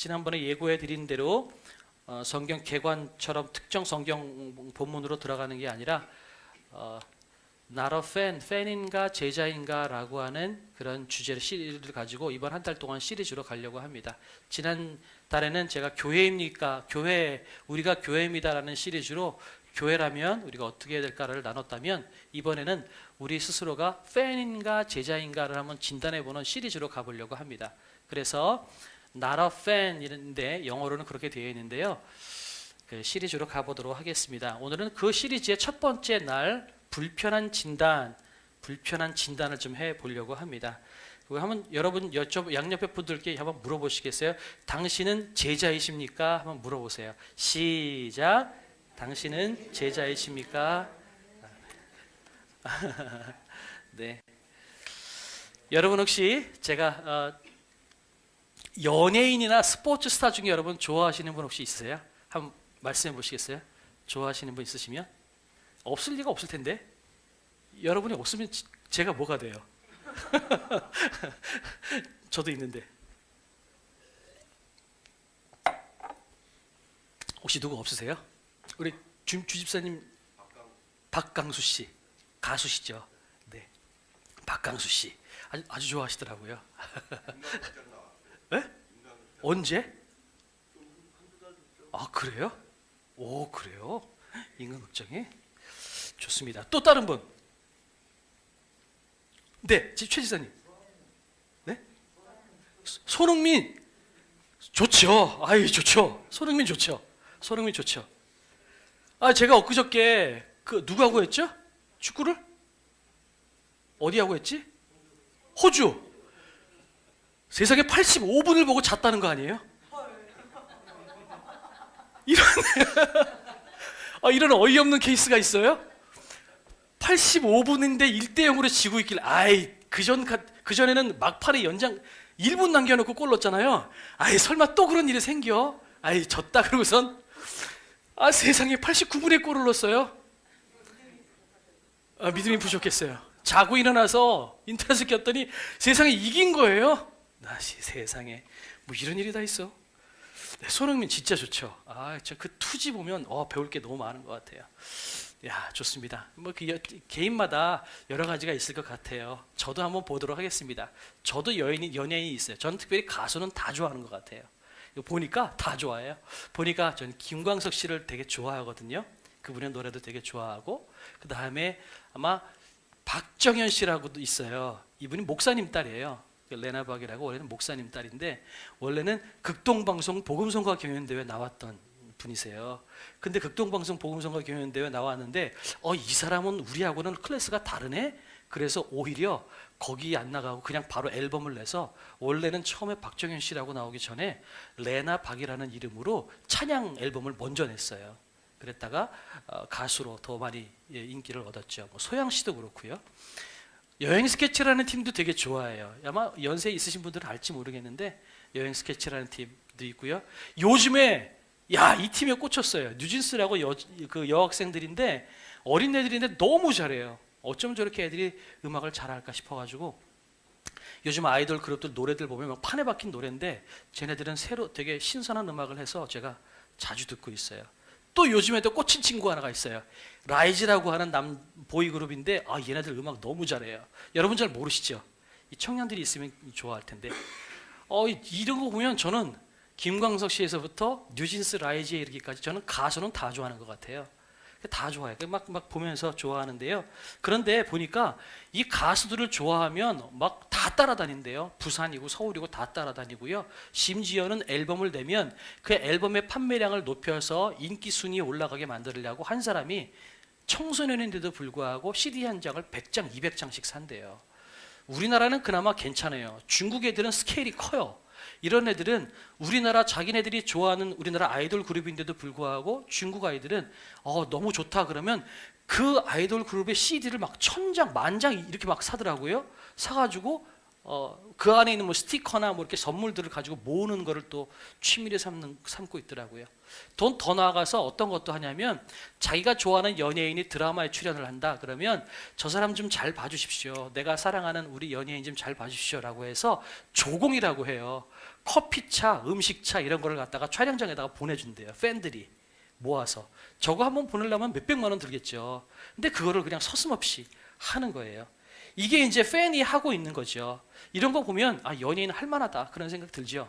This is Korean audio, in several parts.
지난번에 예고해 드린 대로 성경 개관처럼 특정 성경 본문으로 들어가는 게 아니라 Not a fan, 팬인가 제자인가 라고 하는 그런 주제를 시리즈를 가지고 이번 한 달 동안 시리즈로 가려고 합니다. 지난 달에는 제가 교회입니까? 우리가 교회입니다 라는 시리즈로 교회라면 우리가 어떻게 해야 될까를 나눴다면, 이번에는 우리 스스로가 팬인가 제자인가를 한번 진단해보는 시리즈로 가보려고 합니다. 그래서 Not a fan인데 영어로는 그렇게 되어 있는데요, 그 시리즈로 가보도록 하겠습니다. 오늘은 그 시리즈의 첫 번째 날 불편한 진단을 좀 해보려고 합니다. 그리고 한번 여러분 양옆에 분들께 한번 물어보시겠어요? 당신은 제자이십니까? 한번 물어보세요. 시작. 당신은 제자이십니까? 네. 여러분 혹시 제가 연예인이나 스포츠 스타 중에 여러분 좋아하시는 분 혹시 있으세요? 한번 말씀해 보시겠어요? 좋아하시는 분 있으시면? 없을 리가 없을 텐데, 여러분이 없으면 제가 뭐가 돼요? 저도 있는데. 혹시 누구 없으세요? 우리 주집사님 박강수 씨, 가수시죠? 네, 박강수 씨 아주 좋아하시더라고요. 네? 언제? 아 그래요? 오 그래요? 인간극장에? 좋습니다. 또 다른 분? 네, 최 지사님. 네? 손흥민 좋죠. 아이 좋죠. 손흥민 좋죠. 손흥민 좋죠. 아 제가 엊그저께 그 누구하고 했죠? 축구를? 어디하고 했지? 호주. 세상에 85분을 보고 잤다는 거 아니에요? 이런 어이없는 케이스가 있어요? 85분인데 1대0으로 지고 있길, 그전에는 막판에 연장 1분 남겨놓고 골 넣었잖아요. 설마 또 그런 일이 생겨? 졌다 그러고선 세상에 89분에 골을 넣었어요. 믿음이 부족했어요. 자고 일어나서 인터넷을 켰더니 세상에 이긴 거예요. 세상에 뭐 이런 일이 다 있어. 네, 손흥민 진짜 좋죠. 저 그 투지 보면 배울 게 너무 많은 것 같아요. 야 좋습니다. 뭐 개인마다 여러 가지가 있을 것 같아요. 저도 한번 보도록 하겠습니다. 저도 연예인이 있어요. 저는 특별히 가수는 다 좋아하는 것 같아요. 이거 보니까 다 좋아해요. 보니까 저는 김광석 씨를 되게 좋아하거든요. 그분의 노래도 되게 좋아하고, 그 다음에 아마 박정현 씨라고도 있어요. 이분이 목사님 딸이에요. 레나 박이라고, 원래는 목사님 딸인데 원래는 극동방송 복음성가 경연대회 나왔던 분이세요. 근데 극동방송 복음성가 경연대회 나왔는데 이 사람은 우리하고는 클래스가 다르네? 그래서 오히려 거기 안 나가고 그냥 바로 앨범을 내서, 원래는 처음에 박정현 씨라고 나오기 전에 레나 박이라는 이름으로 찬양 앨범을 먼저 냈어요. 그랬다가 가수로 더 많이 인기를 얻었죠. 소양 씨도 그렇고요. 여행 스케치라는 팀도 되게 좋아해요. 아마 연세 있으신 분들은 알지 모르겠는데 여행 스케치라는 팀도 있고요. 요즘에 이 팀에 꽂혔어요. 뉴진스라고 그 여학생들인데, 어린 애들인데 너무 잘해요. 어쩜 저렇게 애들이 음악을 잘할까 싶어가지고 요즘 아이돌 그룹들 노래들 보면 막 판에 박힌 노래인데 쟤네들은 새로 되게 신선한 음악을 해서 제가 자주 듣고 있어요. 또 요즘에도 꽂힌 친구 하나가 있어요. 라이즈라고 하는 보이그룹인데 얘네들 음악 너무 잘해요. 여러분 잘 모르시죠? 이 청년들이 있으면 좋아할 텐데 이런 거 보면 저는 김광석 씨에서부터 뉴진스, 라이즈에 이르기까지 저는 가수는 다 좋아하는 것 같아요. 다 좋아해요. 막 보면서 좋아하는데요. 그런데 보니까 이 가수들을 좋아하면 막 다 따라다닌대요. 부산이고 서울이고 다 따라다니고요. 심지어는 앨범을 내면 그 앨범의 판매량을 높여서 인기 순위에 올라가게 만들려고 한 사람이 청소년인데도 불구하고 CD 한 장을 100장, 200장씩 산대요. 우리나라는 그나마 괜찮아요. 중국 애들은 스케일이 커요. 이런 애들은 우리나라 자기네들이 좋아하는 우리나라 아이돌 그룹인데도 불구하고 중국 아이들은 너무 좋다 그러면 그 아이돌 그룹의 CD를 막 1000장, 10,000장 이렇게 막 사더라고요. 사가지고 그 안에 있는 뭐 스티커나 뭐 이렇게 선물들을 가지고 모으는 거를 또 취미로 삼고 있더라고요. 돈 더 나아가서 어떤 것도 하냐면 자기가 좋아하는 연예인이 드라마에 출연을 한다 그러면 저 사람 좀 잘 봐주십시오. 내가 사랑하는 우리 연예인 좀 잘 봐주십시오라고 해서 조공이라고 해요. 커피차, 음식차 이런 거를 갖다가 촬영장에다가 보내준대요. 팬들이 모아서. 저거 한번 보내려면 몇백만 원 들겠죠. 근데 그거를 그냥 서슴없이 하는 거예요. 이게 이제 팬이 하고 있는 거죠. 이런 거 보면 아, 연예인 할 만하다 그런 생각 들죠.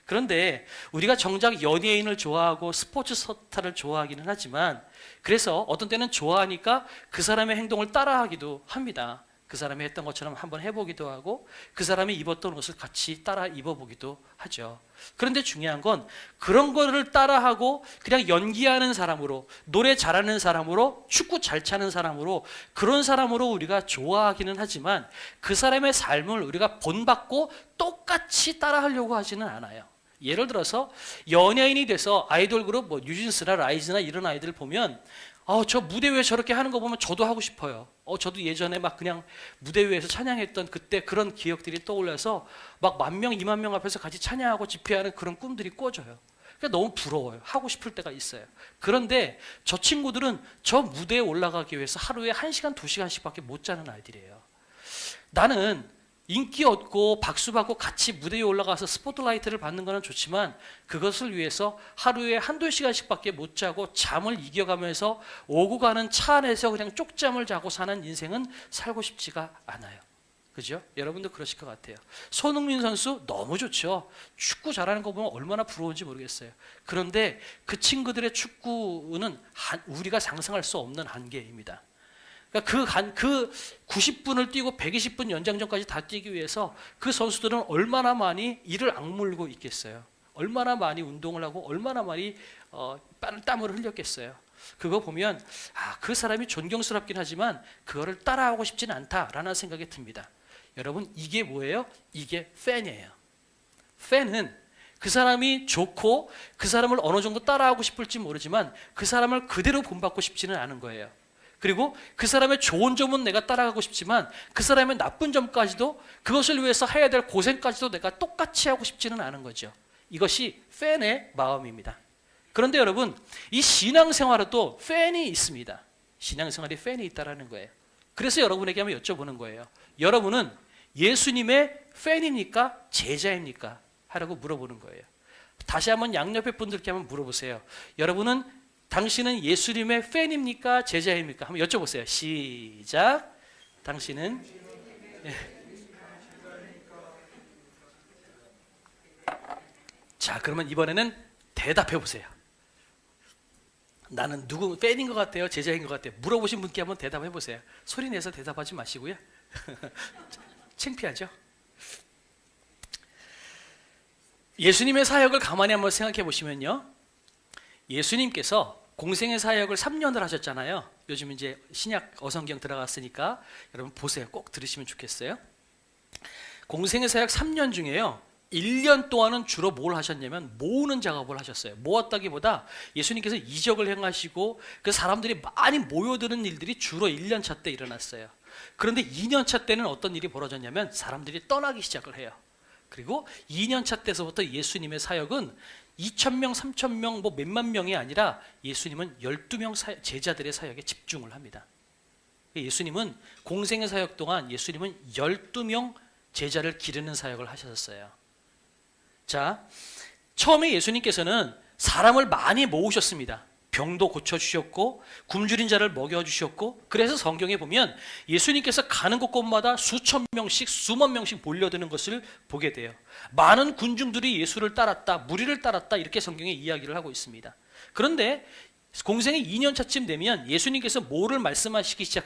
그런데 우리가 정작 연예인을 좋아하고 스포츠 스타를 좋아하기는 하지만 그래서 어떤 때는 좋아하니까 그 사람의 행동을 따라하기도 합니다. 그 사람이 했던 것처럼 한번 해보기도 하고 그 사람이 입었던 옷을 같이 따라 입어보기도 하죠. 그런데 중요한 건 그런 거를 따라하고 그냥 연기하는 사람으로, 노래 잘하는 사람으로, 축구 잘 차는 사람으로, 그런 사람으로 우리가 좋아하기는 하지만 그 사람의 삶을 우리가 본받고 똑같이 따라하려고 하지는 않아요. 예를 들어서 연예인이 돼서 아이돌 그룹 뭐 뉴진스나 라이즈나 이런 아이들 보면 저 무대 위에 저렇게 하는 거 보면 저도 하고 싶어요. 저도 예전에 막 그냥 무대 위에서 찬양했던 그때 그런 기억들이 떠올라서 막 10,000명, 20,000명 앞에서 같이 찬양하고 집회하는 그런 꿈들이 꿔져요. 그러니까 너무 부러워요. 하고 싶을 때가 있어요. 그런데 저 친구들은 저 무대에 올라가기 위해서 하루에 1시간, 2시간씩밖에 못 자는 아이들이에요. 나는 인기 얻고 박수 받고 같이 무대에 올라가서 스포트라이트를 받는 거는 좋지만 그것을 위해서 하루에 1~2시간씩밖에 못 자고 잠을 이겨가면서 오고 가는 차 안에서 그냥 쪽잠을 자고 사는 인생은 살고 싶지가 않아요. 그죠? 여러분도 그러실 것 같아요. 손흥민 선수 너무 좋죠. 축구 잘하는 거 보면 얼마나 부러운지 모르겠어요. 그런데 그 친구들의 축구는 우리가 상상할 수 없는 한계입니다. 그러니까 그 90분을 뛰고 120분 연장전까지 다 뛰기 위해서 그 선수들은 얼마나 많이 이를 악물고 있겠어요. 얼마나 많이 운동을 하고 얼마나 많이 땀을 흘렸겠어요. 그거 보면 그 사람이 존경스럽긴 하지만 그거를 따라하고 싶지는 않다라는 생각이 듭니다. 여러분 이게 뭐예요? 이게 팬이에요. 팬은 그 사람이 좋고 그 사람을 어느 정도 따라하고 싶을지 모르지만 그 사람을 그대로 본받고 싶지는 않은 거예요. 그리고 그 사람의 좋은 점은 내가 따라가고 싶지만 그 사람의 나쁜 점까지도 그것을 위해서 해야 될 고생까지도 내가 똑같이 하고 싶지는 않은 거죠. 이것이 팬의 마음입니다. 그런데 여러분 이 신앙생활에도 팬이 있습니다. 신앙생활에 팬이 있다는 거예요. 그래서 여러분에게 한번 여쭤보는 거예요. 여러분은 예수님의 팬입니까? 제자입니까? 하라고 물어보는 거예요. 다시 한번 양옆에 분들께 한번 물어보세요. 당신은 예수님의 팬입니까? 제자입니까? 한번 여쭤보세요. 시작. 당신은 자, 그러면 이번에는 대답해 보세요. 나는 누구 팬인 것 같아요? 제자인 것 같아요? 물어보신 분께 한번 대답해 보세요. 소리 내서 대답하지 마시고요. 창피하죠? 예수님의 사역을 가만히 한번 생각해 보시면요. 예수님께서 공생의 사역을 3년을 하셨잖아요. 요즘 이제 신약 어성경 들어갔으니까 여러분 보세요. 꼭 들으시면 좋겠어요. 공생의 사역 3년 중에요. 1년 동안은 주로 뭘 하셨냐면 모으는 작업을 하셨어요. 모았다기보다 예수님께서 이적을 행하시고 그 사람들이 많이 모여드는 일들이 주로 1년 차 때 일어났어요. 그런데 2년 차 때는 어떤 일이 벌어졌냐면 사람들이 떠나기 시작을 해요. 그리고 2년 차 때서부터 예수님의 사역은 2,000명, 3,000명, 뭐 몇만 명이 아니라 예수님은 12명 제자들의 사역에 집중을 합니다. 예수님은 공생의 사역 동안 예수님은 12명 제자를 기르는 사역을 하셨어요. 자, 처음에 예수님께서는 사람을 많이 모으셨습니다. 병도 고쳐주셨고 굶주린 자를 먹여주셨고 그래서 성경에 보면 예수님께서 가는 곳곳마다 수천 명씩 수만 명씩 몰려드는 것을 보게 돼요. 많은 군중들이 예수를 따랐다, 무리를 따랐다 이렇게 성경에 이야기를 하고 있습니다. 그런데 공생의 2년 차쯤 되면 예수님께서 뭐를 말씀하시기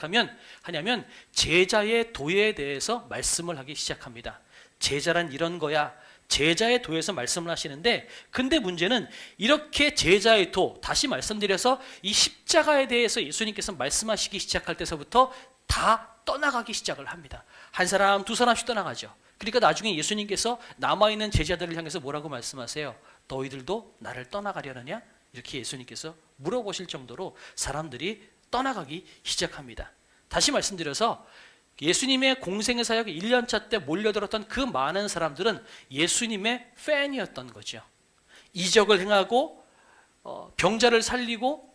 하냐면 제자의 도에 대해서 말씀을 하기 시작합니다. 제자란 이런 거야. 제자의 도에서 말씀을 하시는데 근데 문제는 이렇게 제자의 도, 다시 말씀드려서 이 십자가에 대해서 예수님께서 말씀하시기 시작할 때서부터 다 떠나가기 시작을 합니다. 한 사람, 두 사람씩 떠나가죠. 그러니까 나중에 예수님께서 남아있는 제자들을 향해서 뭐라고 말씀하세요? 너희들도 나를 떠나가려느냐? 이렇게 예수님께서 물어보실 정도로 사람들이 떠나가기 시작합니다. 다시 말씀드려서 예수님의 공생의 사역 1년차 때 몰려들었던 그 많은 사람들은 예수님의 팬이었던 거죠. 이적을 행하고 병자를 살리고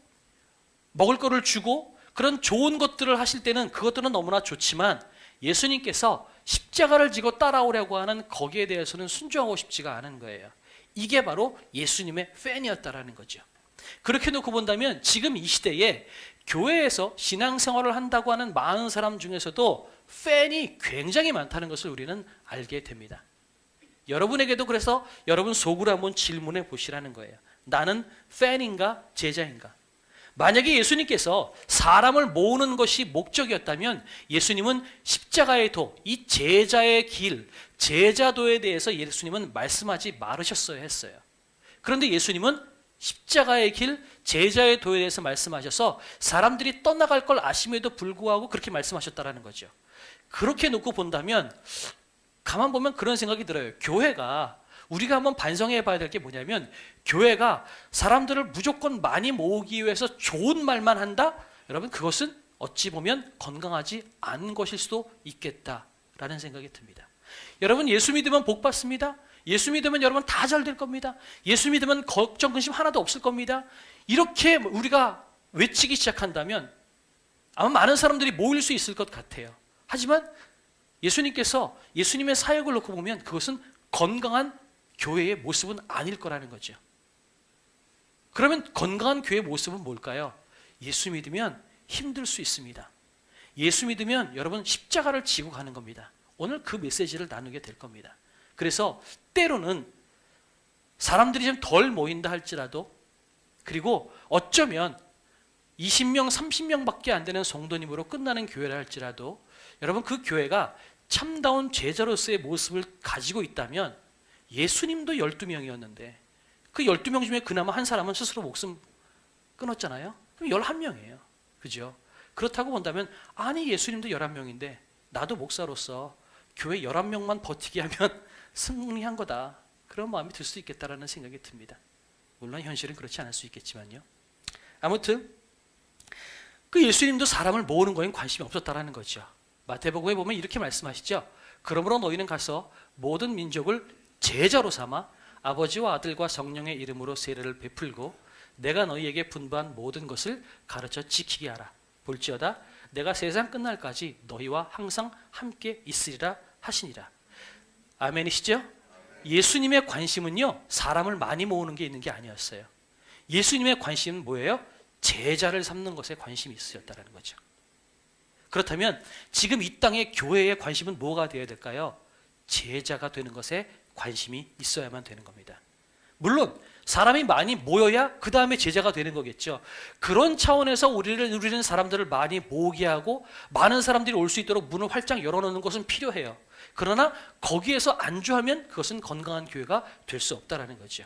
먹을 거를 주고 그런 좋은 것들을 하실 때는 그것들은 너무나 좋지만 예수님께서 십자가를 지고 따라오려고 하는 거기에 대해서는 순종하고 싶지가 않은 거예요. 이게 바로 예수님의 팬이었다라는 거죠. 그렇게 놓고 본다면 지금 이 시대에 교회에서 신앙생활을 한다고 하는 많은 사람 중에서도 팬이 굉장히 많다는 것을 우리는 알게 됩니다. 여러분에게도 그래서 여러분 속으로 한번 질문해 보시라는 거예요. 나는 팬인가 제자인가? 만약에 예수님께서 사람을 모으는 것이 목적이었다면 예수님은 십자가의 도, 이 제자의 길, 제자도에 대해서 예수님은 말씀하지 말으셨어야 했어요. 그런데 예수님은 십자가의 길, 제자의 도에 대해서 말씀하셔서 사람들이 떠나갈 걸 아심에도 불구하고 그렇게 말씀하셨다는 거죠. 그렇게 놓고 본다면 가만 보면 그런 생각이 들어요. 교회가 우리가 한번 반성해 봐야 될 게 뭐냐면 교회가 사람들을 무조건 많이 모으기 위해서 좋은 말만 한다? 여러분 그것은 어찌 보면 건강하지 않은 것일 수도 있겠다라는 생각이 듭니다. 여러분 예수 믿으면 복 받습니다. 예수 믿으면 여러분 다 잘 될 겁니다. 예수 믿으면 걱정 근심 하나도 없을 겁니다. 이렇게 우리가 외치기 시작한다면 아마 많은 사람들이 모일 수 있을 것 같아요. 하지만 예수님께서 예수님의 사역을 놓고 보면 그것은 건강한 교회의 모습은 아닐 거라는 거죠. 그러면 건강한 교회의 모습은 뭘까요? 예수 믿으면 힘들 수 있습니다. 예수 믿으면 여러분 십자가를 지고 가는 겁니다. 오늘 그 메시지를 나누게 될 겁니다. 그래서 때로는 사람들이 좀 덜 모인다 할지라도 그리고 어쩌면 20명, 30명밖에 안 되는 성도님으로 끝나는 교회라 할지라도 여러분 그 교회가 참다운 제자로서의 모습을 가지고 있다면 예수님도 12명이었는데 그 12명 중에 그나마 한 사람은 스스로 목숨 끊었잖아요. 그럼 11명이에요. 그죠? 그렇다고 본다면 아니 예수님도 11명인데 나도 목사로서 교회 11명만 버티게 하면 승리한 거다. 그런 마음이 들 수 있겠다라는 생각이 듭니다. 물론 현실은 그렇지 않을 수 있겠지만요. 아무튼 그 예수님도 사람을 모으는 거엔 관심이 없었다라는 거죠. 마태복음에 보면 이렇게 말씀하시죠. 그러므로 너희는 가서 모든 민족을 제자로 삼아 아버지와 아들과 성령의 이름으로 세례를 베풀고 내가 너희에게 분부한 모든 것을 가르쳐 지키게 하라. 볼지어다 내가 세상 끝날까지 너희와 항상 함께 있으리라 하시니라. 아멘이시죠? 예수님의 관심은요 사람을 많이 모으는 게 있는 게 아니었어요. 예수님의 관심은 뭐예요? 제자를 삼는 것에 관심이 있으셨다는 거죠. 그렇다면 지금 이 땅의 교회의 관심은 뭐가 되어야 될까요? 제자가 되는 것에 관심이 있어야만 되는 겁니다. 물론 사람이 많이 모여야 그 다음에 제자가 되는 거겠죠. 그런 차원에서 우리는 사람들을 많이 모으게 하고 많은 사람들이 올 수 있도록 문을 활짝 열어놓는 것은 필요해요. 그러나 거기에서 안주하면 그것은 건강한 교회가 될 수 없다는 거죠.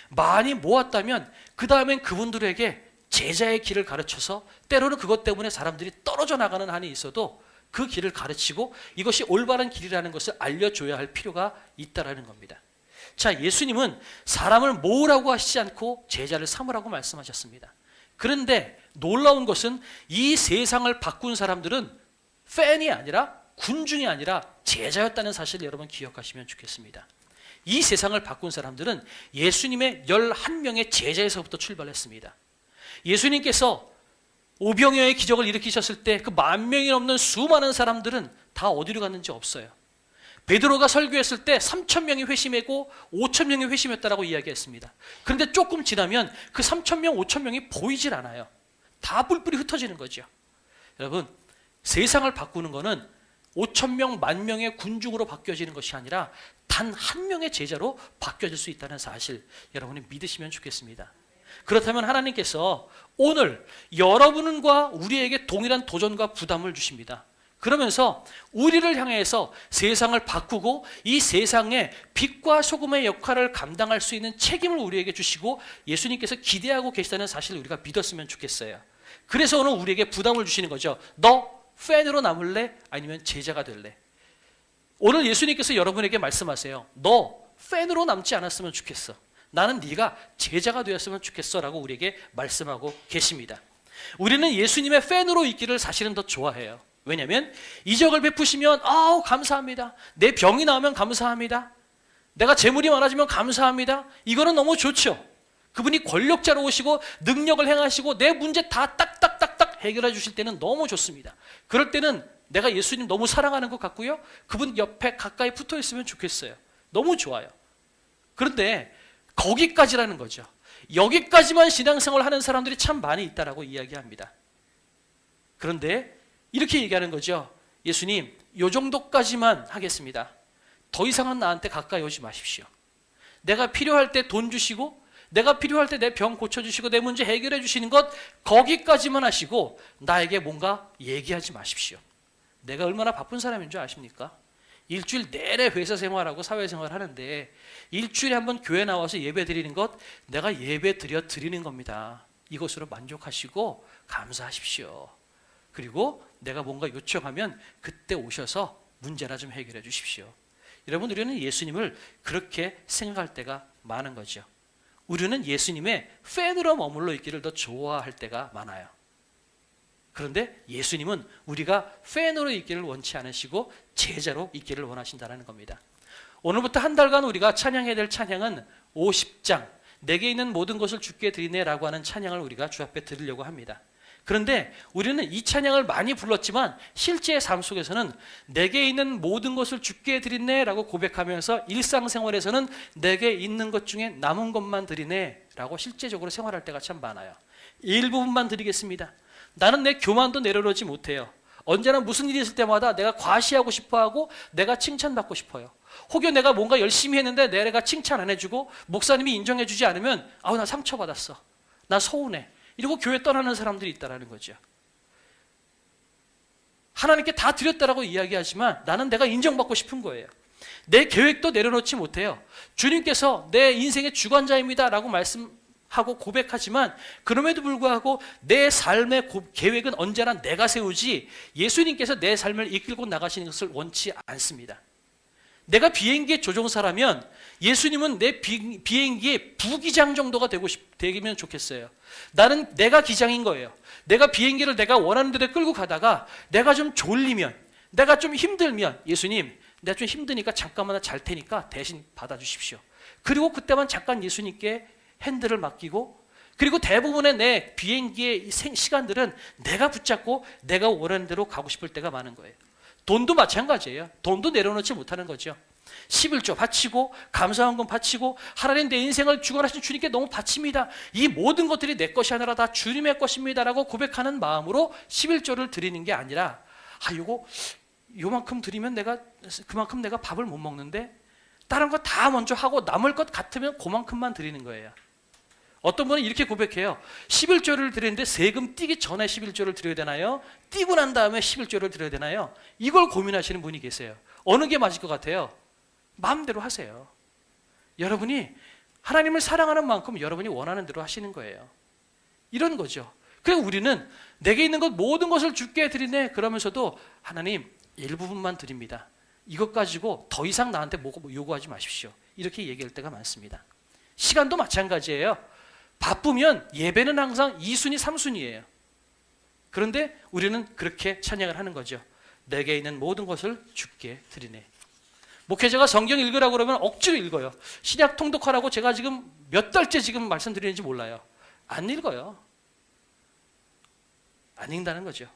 많이 모았다면 그 다음엔 그분들에게 제자의 길을 가르쳐서 때로는 그것 때문에 사람들이 떨어져 나가는 한이 있어도 그 길을 가르치고 이것이 올바른 길이라는 것을 알려줘야 할 필요가 있다라는 겁니다. 자, 예수님은 사람을 모으라고 하시지 않고 제자를 삼으라고 말씀하셨습니다. 그런데 놀라운 것은 이 세상을 바꾼 사람들은 팬이 아니라 군중이 아니라 제자였다는 사실을 여러분 기억하시면 좋겠습니다. 이 세상을 바꾼 사람들은 예수님의 11명의 제자에서부터 출발했습니다. 예수님께서 오병이어의 기적을 일으키셨을 때 그 10,000명이 넘는 수많은 사람들은 다 어디로 갔는지 없어요. 베드로가 설교했을 때 3,000명이 회심했고 5,000명이 회심했다라고 이야기했습니다. 그런데 조금 지나면 그 3,000명, 5,000명이 보이질 않아요. 다 뿔뿔이 흩어지는 거죠. 여러분, 세상을 바꾸는 거는 5,000명, 10,000명의 군중으로 바뀌어지는 것이 아니라 단 한 명의 제자로 바뀌어질 수 있다는 사실 여러분이 믿으시면 좋겠습니다. 그렇다면 하나님께서 오늘 여러분과 우리에게 동일한 도전과 부담을 주십니다. 그러면서 우리를 향해서 세상을 바꾸고 이 세상에 빛과 소금의 역할을 감당할 수 있는 책임을 우리에게 주시고 예수님께서 기대하고 계시다는 사실을 우리가 믿었으면 좋겠어요. 그래서 오늘 우리에게 부담을 주시는 거죠. 너 팬으로 남을래? 아니면 제자가 될래? 오늘 예수님께서 여러분에게 말씀하세요. 너 팬으로 남지 않았으면 좋겠어. 나는 네가 제자가 되었으면 좋겠어 라고 우리에게 말씀하고 계십니다. 우리는 예수님의 팬으로 있기를 사실은 더 좋아해요. 왜냐하면 이적을 베푸시면 아우 감사합니다. 내 병이 나오면 감사합니다. 내가 재물이 많아지면 감사합니다. 이거는 너무 좋죠. 그분이 권력자로 오시고 능력을 행하시고 내 문제 다 딱딱딱딱 해결해 주실 때는 너무 좋습니다. 그럴 때는 내가 예수님 너무 사랑하는 것 같고요. 그분 옆에 가까이 붙어 있으면 좋겠어요. 너무 좋아요. 그런데 거기까지라는 거죠. 여기까지만 신앙생활을 하는 사람들이 참 많이 있다라고 이야기합니다. 그런데 이렇게 얘기하는 거죠. 예수님, 요 정도까지만 하겠습니다. 더 이상은 나한테 가까이 오지 마십시오. 내가 필요할 때 돈 주시고 내가 필요할 때 내 병 고쳐주시고 내 문제 해결해 주시는 것 거기까지만 하시고 나에게 뭔가 얘기하지 마십시오. 내가 얼마나 바쁜 사람인 줄 아십니까? 일주일 내내 회사 생활하고 사회생활 하는데 일주일에 한 번 교회 나와서 예배 드리는 것 내가 예배 드리는 겁니다. 이것으로 만족하시고 감사하십시오. 그리고 내가 뭔가 요청하면 그때 오셔서 문제나 좀 해결해 주십시오. 여러분, 우리는 예수님을 그렇게 생각할 때가 많은 거죠. 우리는 예수님의 팬으로 머물러 있기를 더 좋아할 때가 많아요. 그런데 예수님은 우리가 팬으로 있기를 원치 않으시고 제자로 있기를 원하신다는 겁니다. 오늘부터 한 달간 우리가 찬양해야 될 찬양은 50장 내게 있는 모든 것을 주께 드리네라고 하는 찬양을 우리가 주 앞에 드리려고 합니다. 그런데 우리는 이 찬양을 많이 불렀지만 실제의 삶 속에서는 내게 있는 모든 것을 주께 드리네라고 고백하면서 일상생활에서는 내게 있는 것 중에 남은 것만 드리네라고 실제적으로 생활할 때가 참 많아요. 일부분만 드리겠습니다. 나는 내 교만도 내려놓지 못해요. 언제나 무슨 일이 있을 때마다 내가 과시하고 싶어하고 내가 칭찬받고 싶어요. 혹여 내가 뭔가 열심히 했는데 내가 칭찬 안 해주고 목사님이 인정해주지 않으면 아우 나 상처받았어. 나 서운해. 이러고 교회 떠나는 사람들이 있다는 거죠. 하나님께 다 드렸다라고 이야기하지만 나는 내가 인정받고 싶은 거예요. 내 계획도 내려놓지 못해요. 주님께서 내 인생의 주관자입니다라고 말씀하고 고백하지만 그럼에도 불구하고 내 삶의 계획은 언제나 내가 세우지 예수님께서 내 삶을 이끌고 나가시는 것을 원치 않습니다. 내가 비행기의 조종사라면 예수님은 내 비행기의 부기장 정도가 되면 좋겠어요. 나는 내가 기장인 거예요. 내가 비행기를 내가 원하는 대로 끌고 가다가 내가 좀 졸리면, 내가 좀 힘들면 예수님, 내가 좀 힘드니까 잠깐만 잘 테니까 대신 받아주십시오. 그리고 그때만 잠깐 예수님께 핸들을 맡기고 그리고 대부분의 내 비행기의 시간들은 내가 붙잡고 내가 원하는 대로 가고 싶을 때가 많은 거예요. 돈도 마찬가지예요. 돈도 내려놓지 못하는 거죠. 11조 바치고 감사헌금 바치고 하나님 내 인생을 주관하신 주님께 너무 바칩니다. 이 모든 것들이 내 것이 아니라 다 주님의 것입니다 라고 고백하는 마음으로 11조를 드리는 게 아니라 요만큼 드리면 그만큼 내가 밥을 못 먹는데 다른 거 다 먼저 하고 남을 것 같으면 그만큼만 드리는 거예요. 어떤 분은 이렇게 고백해요. 11조를 드리는데 세금 떼기 전에 11조를 드려야 되나요? 떼고 난 다음에 11조를 드려야 되나요? 이걸 고민하시는 분이 계세요. 어느 게 맞을 것 같아요? 마음대로 하세요. 여러분이 하나님을 사랑하는 만큼 여러분이 원하는 대로 하시는 거예요. 이런 거죠. 그래서 우리는 내게 있는 것 모든 것을 주께 드리네 그러면서도 하나님 일부분만 드립니다. 이것 가지고 더 이상 나한테 요구하지 마십시오. 이렇게 얘기할 때가 많습니다. 시간도 마찬가지예요. 바쁘면 예배는 항상 2순위, 3순위예요. 그런데 우리는 그렇게 찬양을 하는 거죠. 내게 있는 모든 것을 주께 드리네. 목회자가 성경 읽으라고 그러면 억지로 읽어요. 신약 통독하라고 제가 지금 몇 달째 지금 말씀드리는지 몰라요. 안 읽어요. 안 읽는다는 거죠.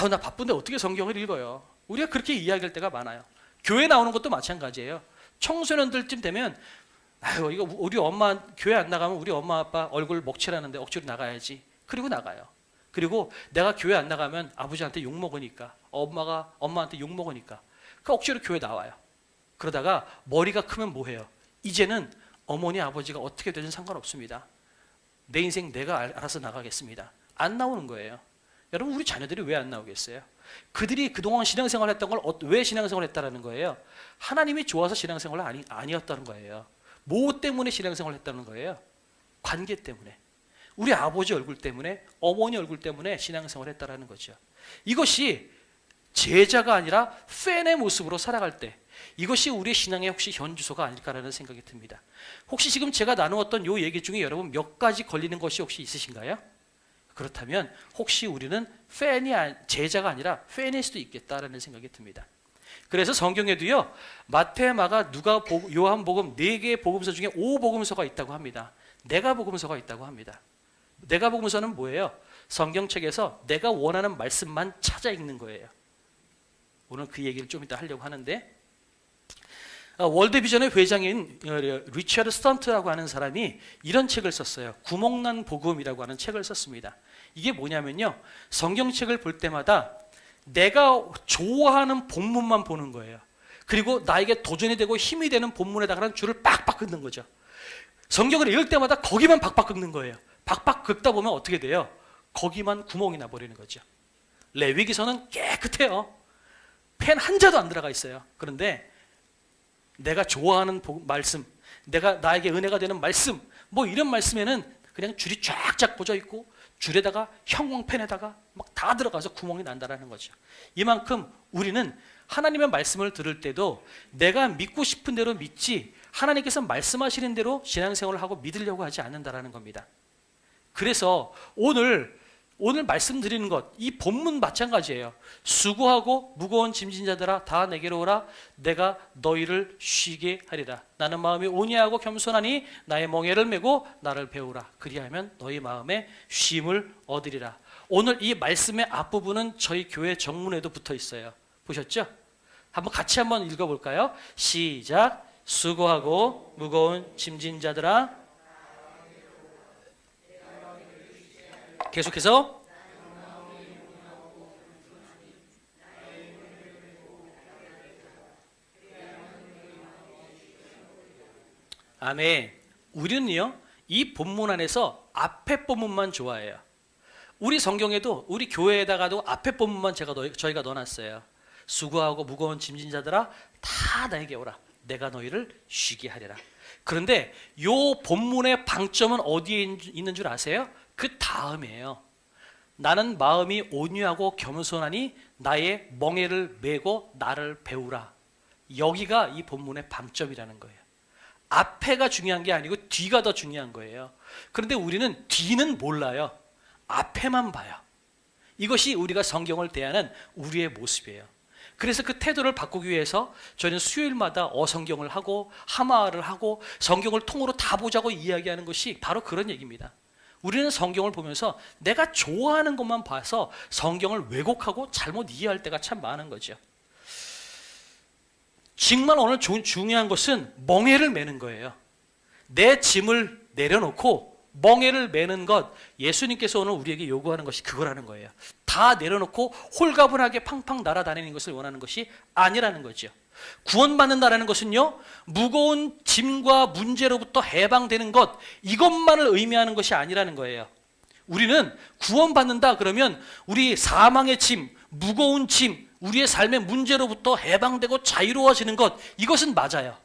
나 바쁜데 어떻게 성경을 읽어요? 우리가 그렇게 이야기할 때가 많아요. 교회 나오는 것도 마찬가지예요. 청소년들쯤 되면 이거 우리 엄마 교회 안 나가면 우리 엄마 아빠 얼굴 먹칠하는데 억지로 나가야지. 그리고 나가요. 그리고 내가 교회 안 나가면 아버지한테 욕 먹으니까 엄마한테 욕 먹으니까 그 억지로 교회 나와요. 그러다가 머리가 크면 뭐해요? 이제는 어머니 아버지가 어떻게 되든 상관없습니다. 내 인생 내가 알아서 나가겠습니다. 안 나오는 거예요. 여러분 우리 자녀들이 왜 안 나오겠어요? 그들이 그동안 신앙생활 했던 걸 왜 신앙생활 했다는 거예요? 하나님이 좋아서 신앙생활 아니었다는 거예요. 뭐 때문에 신앙생활 했다는 거예요? 관계 때문에. 우리 아버지 얼굴 때문에, 어머니 얼굴 때문에 신앙생활 했다는 거죠. 이것이 제자가 아니라 팬의 모습으로 살아갈 때 이것이 우리의 신앙의 혹시 현주소가 아닐까라는 생각이 듭니다. 혹시 지금 제가 나누었던 이 얘기 중에 여러분 몇 가지 걸리는 것이 혹시 있으신가요? 그렇다면 혹시 우리는 제자가 아니라 팬일 수도 있겠다라는 생각이 듭니다. 그래서 성경에도요, 마태, 마가, 누가, 요한복음 4개의 복음서 중에 5복음서가 있다고 합니다. 내가 복음서가 있다고 합니다. 내가 복음서는 뭐예요? 성경책에서 내가 원하는 말씀만 찾아 읽는 거예요. 오늘 그 얘기를 좀 이따 하려고 하는데, 월드비전의 회장인 리처드 스턴트라고 하는 사람이 이런 책을 썼어요. 구멍난 복음이라고 하는 책을 썼습니다. 이게 뭐냐면요, 성경책을 볼 때마다 내가 좋아하는 본문만 보는 거예요. 그리고 나에게 도전이 되고 힘이 되는 본문에다가는 줄을 빡빡 긋는 거죠. 성경을 읽을 때마다 거기만 박박 긁는 거예요. 박박 긁다 보면 어떻게 돼요? 거기만 구멍이 나버리는 거죠. 레위기서는 깨끗해요. 펜 한 자도 안 들어가 있어요. 그런데 내가 좋아하는 말씀, 내가 나에게 은혜가 되는 말씀, 뭐 이런 말씀에는 그냥 줄이 쫙쫙 꽂아 있고 줄에다가 형광펜에다가 막 다 들어가서 구멍이 난다라는 거죠. 이만큼 우리는 하나님의 말씀을 들을 때도 내가 믿고 싶은 대로 믿지, 하나님께서 말씀하시는 대로 신앙생활을 하고 믿으려고 하지 않는다라는 겁니다. 그래서 오늘 말씀드리는 것, 이 본문 마찬가지예요. 수고하고 무거운 짐진 자들아 다 내게로 오라. 내가 너희를 쉬게 하리라. 나는 마음이 온유하고 겸손하니 나의 멍에를 메고 나를 배우라. 그리하면 너희 마음에 쉼을 얻으리라. 오늘 이 말씀의 앞부분은 저희 교회 정문에도 붙어 있어요. 보셨죠? 같이 한번 읽어볼까요? 시작. 수고하고 무거운 짐진 자들아. 계속해서 아멘. 우리는요, 이 본문 안에서 앞에 본문만 좋아해요. 우리 성경에도 우리 교회에다가도 앞에 본문만 저희가 넣어놨어요. 수고하고 무거운 짐진 자들아 다 나에게 오라. 내가 너희를 쉬게 하리라. 그런데 요 본문의 방점은 어디에 있는 줄 아세요? 그 다음이에요. 나는 마음이 온유하고 겸손하니 나의 멍에를 메고 나를 배우라. 여기가 이 본문의 방점이라는 거예요. 앞에가 중요한 게 아니고 뒤가 더 중요한 거예요. 그런데 우리는 뒤는 몰라요. 앞에만 봐요. 이것이 우리가 성경을 대하는 우리의 모습이에요. 그래서 그 태도를 바꾸기 위해서 저희는 수요일마다 어성경을 하고 하마를 하고 성경을 통으로 다 보자고 이야기하는 것이 바로 그런 얘기입니다. 우리는 성경을 보면서 내가 좋아하는 것만 봐서 성경을 왜곡하고 잘못 이해할 때가 참 많은 거죠. 정말 오늘 중요한 것은 멍에를 메는 거예요. 내 짐을 내려놓고 멍에를 메는 것, 예수님께서 오늘 우리에게 요구하는 것이 그거라는 거예요. 다 내려놓고 홀가분하게 팡팡 날아다니는 것을 원하는 것이 아니라는 거죠. 구원받는다라는 것은요, 무거운 짐과 문제로부터 해방되는 것, 이것만을 의미하는 것이 아니라는 거예요. 우리는 구원받는다 그러면 우리 사망의 짐, 무거운 짐, 우리의 삶의 문제로부터 해방되고 자유로워지는 것, 이것은 맞아요.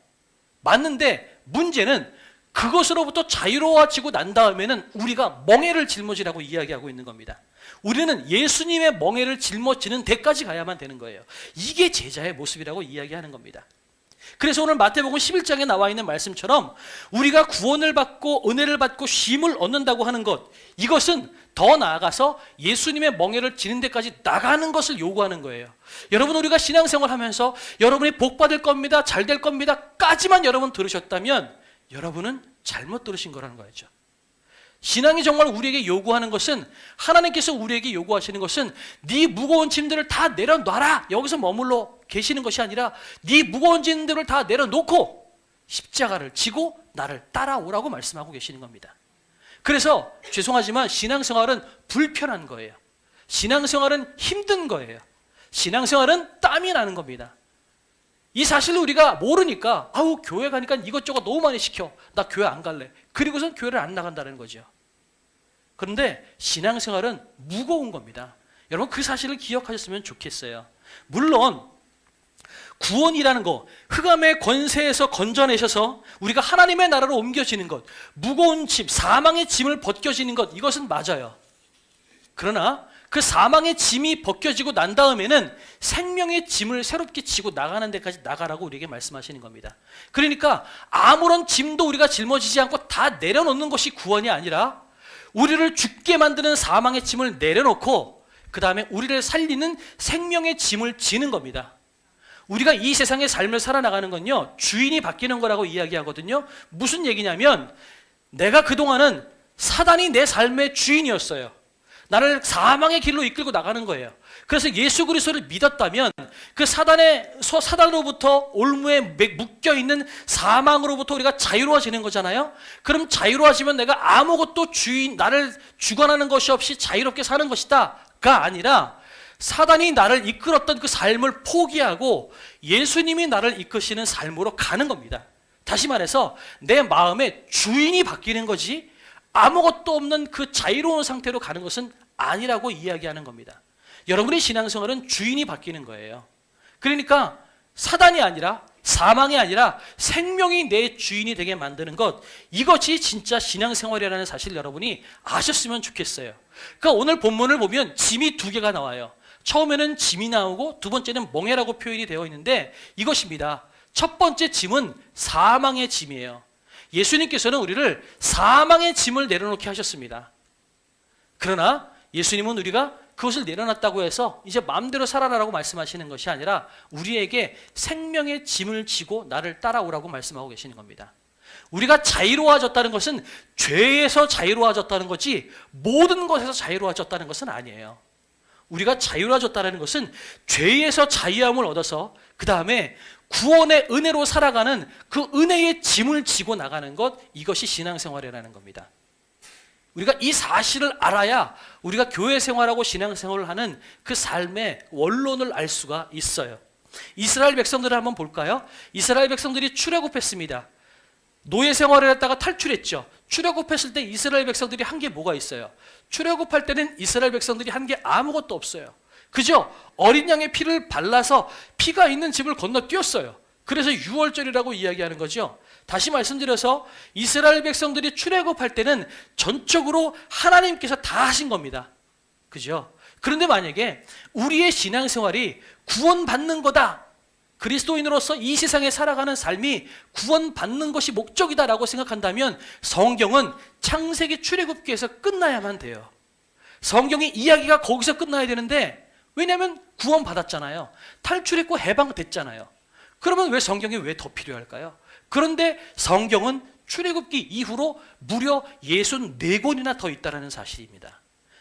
맞는데 문제는 그것으로부터 자유로워지고 난 다음에는 우리가 멍에를 짊어지라고 이야기하고 있는 겁니다. 우리는 예수님의 멍에를 짊어지는 데까지 가야만 되는 거예요. 이게 제자의 모습이라고 이야기하는 겁니다. 그래서 오늘 마태복음 11장에 나와 있는 말씀처럼 우리가 구원을 받고 은혜를 받고 쉼을 얻는다고 하는 것, 이것은 더 나아가서 예수님의 멍에를 지는 데까지 나가는 것을 요구하는 거예요. 여러분, 우리가 신앙생활 하면서 여러분이 복 받을 겁니다, 잘 될 겁니다 까지만 여러분 들으셨다면 여러분은 잘못 들으신 거라는 거죠. 신앙이 정말 우리에게 요구하는 것은, 하나님께서 우리에게 요구하시는 것은 네 무거운 짐들을 다 내려놔라, 여기서 머물러 계시는 것이 아니라 네 무거운 짐들을 다 내려놓고 십자가를 지고 나를 따라오라고 말씀하고 계시는 겁니다. 그래서 죄송하지만 신앙생활은 불편한 거예요. 신앙생활은 힘든 거예요. 신앙생활은 땀이 나는 겁니다. 이 사실을 우리가 모르니까 교회 가니까 이것저것 너무 많이 시켜, 나 교회 안 갈래, 그리고선 교회를 안 나간다는 거죠. 그런데 신앙생활은 무거운 겁니다. 여러분, 그 사실을 기억하셨으면 좋겠어요. 물론 구원이라는 거, 흑암의 권세에서 건져내셔서 우리가 하나님의 나라로 옮겨지는 것, 무거운 짐, 사망의 짐을 벗겨지는 것, 이것은 맞아요. 그러나 그 사망의 짐이 벗겨지고 난 다음에는 생명의 짐을 새롭게 지고 나가는 데까지 나가라고 우리에게 말씀하시는 겁니다. 그러니까 아무런 짐도 우리가 짊어지지 않고 다 내려놓는 것이 구원이 아니라 우리를 죽게 만드는 사망의 짐을 내려놓고 그 다음에 우리를 살리는 생명의 짐을 지는 겁니다. 우리가 이 세상의 삶을 살아나가는 건요, 주인이 바뀌는 거라고 이야기하거든요. 무슨 얘기냐면 내가 그동안은 사단이 내 삶의 주인이었어요. 나를 사망의 길로 이끌고 나가는 거예요. 그래서 예수 그리스도를 믿었다면 그 사단으로부터 올무에 묶여있는 사망으로부터 우리가 자유로워지는 거잖아요. 그럼 자유로워지면 내가 아무것도 나를 주관하는 것이 없이 자유롭게 사는 것이다가 아니라 사단이 나를 이끌었던 그 삶을 포기하고 예수님이 나를 이끄시는 삶으로 가는 겁니다. 다시 말해서 내 마음의 주인이 바뀌는 거지 아무것도 없는 그 자유로운 상태로 가는 것은 아니라고 이야기하는 겁니다. 여러분의 신앙생활은 주인이 바뀌는 거예요. 그러니까 사단이 아니라 사망이 아니라 생명이 내 주인이 되게 만드는 것, 이것이 진짜 신앙생활이라는 사실 여러분이 아셨으면 좋겠어요. 그러니까 오늘 본문을 보면 짐이 두 개가 나와요. 처음에는 짐이 나오고 두 번째는 멍에라고 표현이 되어 있는데 이것입니다. 첫 번째 짐은 사망의 짐이에요. 예수님께서는 우리를 사망의 짐을 내려놓게 하셨습니다. 그러나 예수님은 우리가 그것을 내려놨다고 해서 이제 마음대로 살아라라고 말씀하시는 것이 아니라 우리에게 생명의 짐을 지고 나를 따라오라고 말씀하고 계시는 겁니다. 우리가 자유로워졌다는 것은 죄에서 자유로워졌다는 거지 모든 것에서 자유로워졌다는 것은 아니에요. 우리가 자유로워졌다는 것은 죄에서 자유함을 얻어서 그 다음에 구원의 은혜로 살아가는 그 은혜의 짐을 지고 나가는 것, 이것이 신앙생활이라는 겁니다. 우리가 이 사실을 알아야 우리가 교회 생활하고 신앙생활을 하는 그 삶의 원론을 알 수가 있어요. 이스라엘 백성들을 한번 볼까요? 이스라엘 백성들이 출애굽했습니다. 노예 생활을 했다가 탈출했죠. 출애굽했을 때 이스라엘 백성들이 한 게 뭐가 있어요? 출애굽할 때는 이스라엘 백성들이 한 게 아무것도 없어요. 그죠? 어린 양의 피를 발라서 피가 있는 집을 건너뛰었어요. 그래서 유월절이라고 이야기하는 거죠. 다시 말씀드려서 이스라엘 백성들이 출애굽할 때는 전적으로 하나님께서 다 하신 겁니다. 그죠? 그런데 만약에 우리의 신앙생활이 구원받는 거다, 그리스도인으로서 이 세상에 살아가는 삶이 구원받는 것이 목적이다라고 생각한다면 성경은 창세기 출애굽기에서 끝나야만 돼요. 성경의 이야기가 거기서 끝나야 되는데, 왜냐하면 구원받았잖아요. 탈출했고 해방됐잖아요. 그러면 왜 성경이 왜 더 필요할까요? 그런데 성경은 출애굽기 이후로 무려 64권이나 더 있다는 사실입니다.